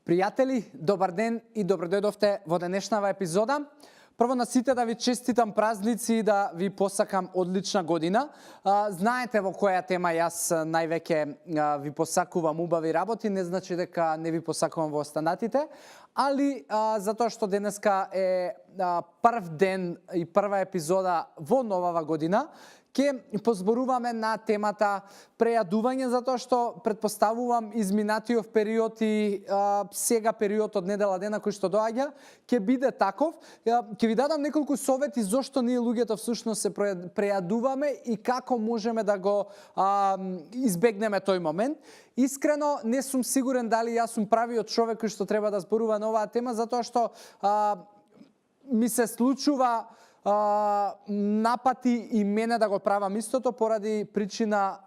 Пријатели, добар ден и добродојдовте во денешнава епизода. Прво на сите да ви честитам празници и да ви посакам одлична година. Знаете во која тема јас највеќе ви посакувам убави работи, не значи дека не ви посакувам во останатите, али затоа што денеска е прв ден и прва епизода во новава година, ќе позборуваме на темата прејадување, затоа што предпоставувам изминатиот период и сега период од недела дена кој што доаѓа ќе биде таков. Ќе ви дадам неколку совети зошто ние луѓето всушност се прејадуваме и како можеме да го избегнеме тој момент. Искрено не сум сигурен дали јас сум правиот човек кој што треба да зборува на оваа тема, затоа што ми се случува напати и мене да го правам истото поради причина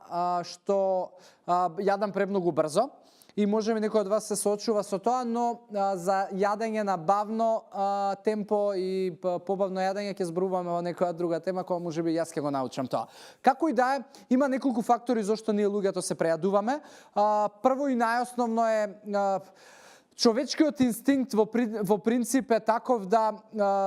што јадам премногу брзо и може би некој од вас се соочува со тоа, но за јадење на бавно темпо и побавно јадење ќе зборуваме во некоја друга тема која може би јас ќе го научам тоа. Како и да е, има неколку фактори зашто ние луѓето се прејадуваме. Прво и најосновно е човечкиот инстинкт во принцип е таков да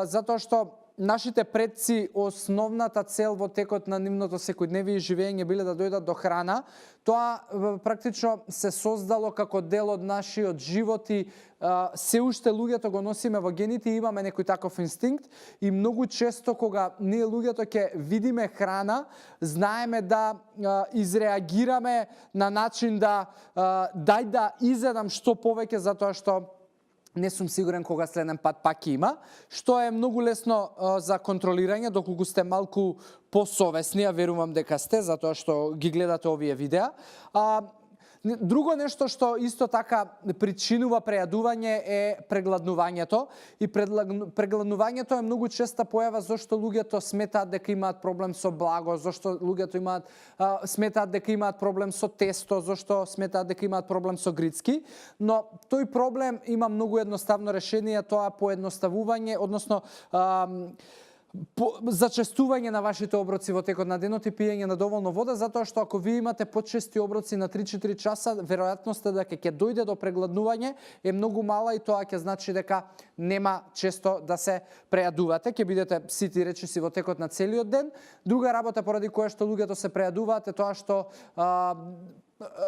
затоа што нашите предци, основната цел во текот на нивното секојдневие живење биле да дојдат до храна. Тоа практично се создало како дел од нашиот живот и се уште луѓето го носиме во гените и имаме некој таков инстинкт и многу често кога ние луѓето ќе видиме храна, знаеме да изреагираме на начин да дај да изедам што повеќе затоа што не сум сигурен кога следен пат пак има, што е многу лесно за контролирање доколку сте малку посовесни, а верувам дека сте, затоа што ги гледате овие видеа. Друго нешто што исто така причинува прејадување е прегладнувањето. И прегладнувањето е многу честа појава зашто луѓето сметаат дека имаат проблем со благо, зашто луѓето сметаат дека имаат проблем со тесто, зашто сметаат дека имаат проблем со грицки, но тој проблем има многу едноставно решение, тоа поедноставување, односно зачестување на вашите оброци во текот на денот и пиење на доволно вода, затоа што ако ви имате почести оброци на 3-4 часа, веројатноста дека ќе дојде до прегладнување е многу мала и тоа ќе значи дека нема често да се прејадувате, ќе бидете сити речиси во текот на целиот ден. Друга работа поради која што луѓето се прејадуваат е тоа што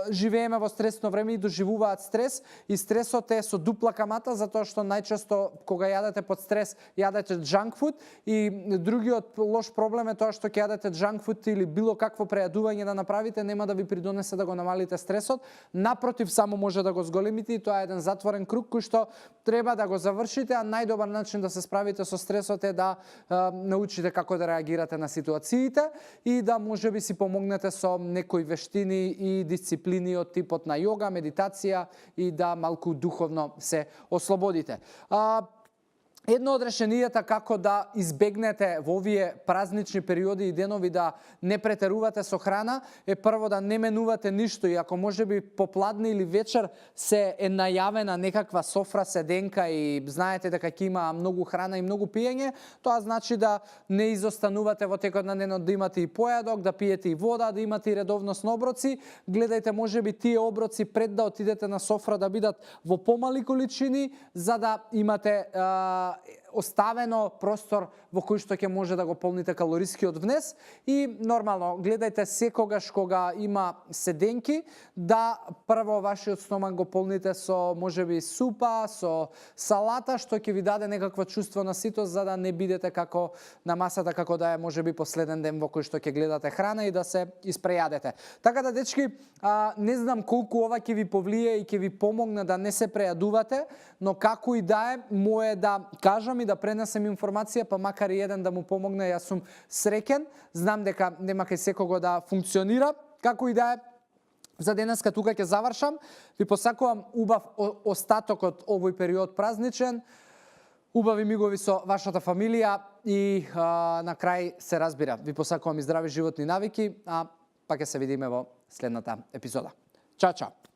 живееме во стресно време и доживуваат стрес и стресот е со дупла камата затоа што најчесто кога јадете под стрес јадете junk food и другиот лош проблем е тоа што ќе јадете junk food или било какво прејадување да направите нема да ви придонесе да го намалите стресот, напротив само може да го зголемите и тоа е еден затворен круг кој што треба да го завршите, а најдобар начин да се справите со стресот е да научите како да реагирате на ситуациите и да можеби си помогнете со некои вештини и дисциплини од типот на јога, медитација и да малку духовно се ослободите. Едно од решенијата како да избегнете во овие празнични периоди и денови да не претерувате со храна е прво да не менувате ништо и ако можеби попладне или вечер се е најавена некаква софра, седенка и знаете дека ќе има многу храна и многу пиење, тоа значи да не изостанувате во текот на денот, да имате и појадок, да пиете и вода, да имате и редовност на оброци. Гледајте можеби тие оброци пред да отидете на софра да бидат во помали количини за да имате оставено простор во кој што ќе може да го полните калорискиот внес и нормално гледајте секогаш кога има седенки да прво вашиот стомак го полните со можеби супа, со салата што ќе ви даде некаква чувство на ситост за да не бидете како на масата како да е можеби последен ден во кој што ќе гледате храна и да се испрејадете. Така да дечки, не знам колку ова ќе ви повлие и ќе ви помогне да не се прејадувате, но како и да е, мое да кажам и да пренесем информација, па макар и еден да му помогне, јас сум среќен. Знам дека нема кај секого да функционира. Како и да е, за денеска тука ќе завршам. Ви посакувам убав остаток од овој период празничен, убави мигови со вашата фамилија и на крај се разбира. Ви посакувам и здрави животни навики, а па ќе се видиме во следната епизода. Чао, чао!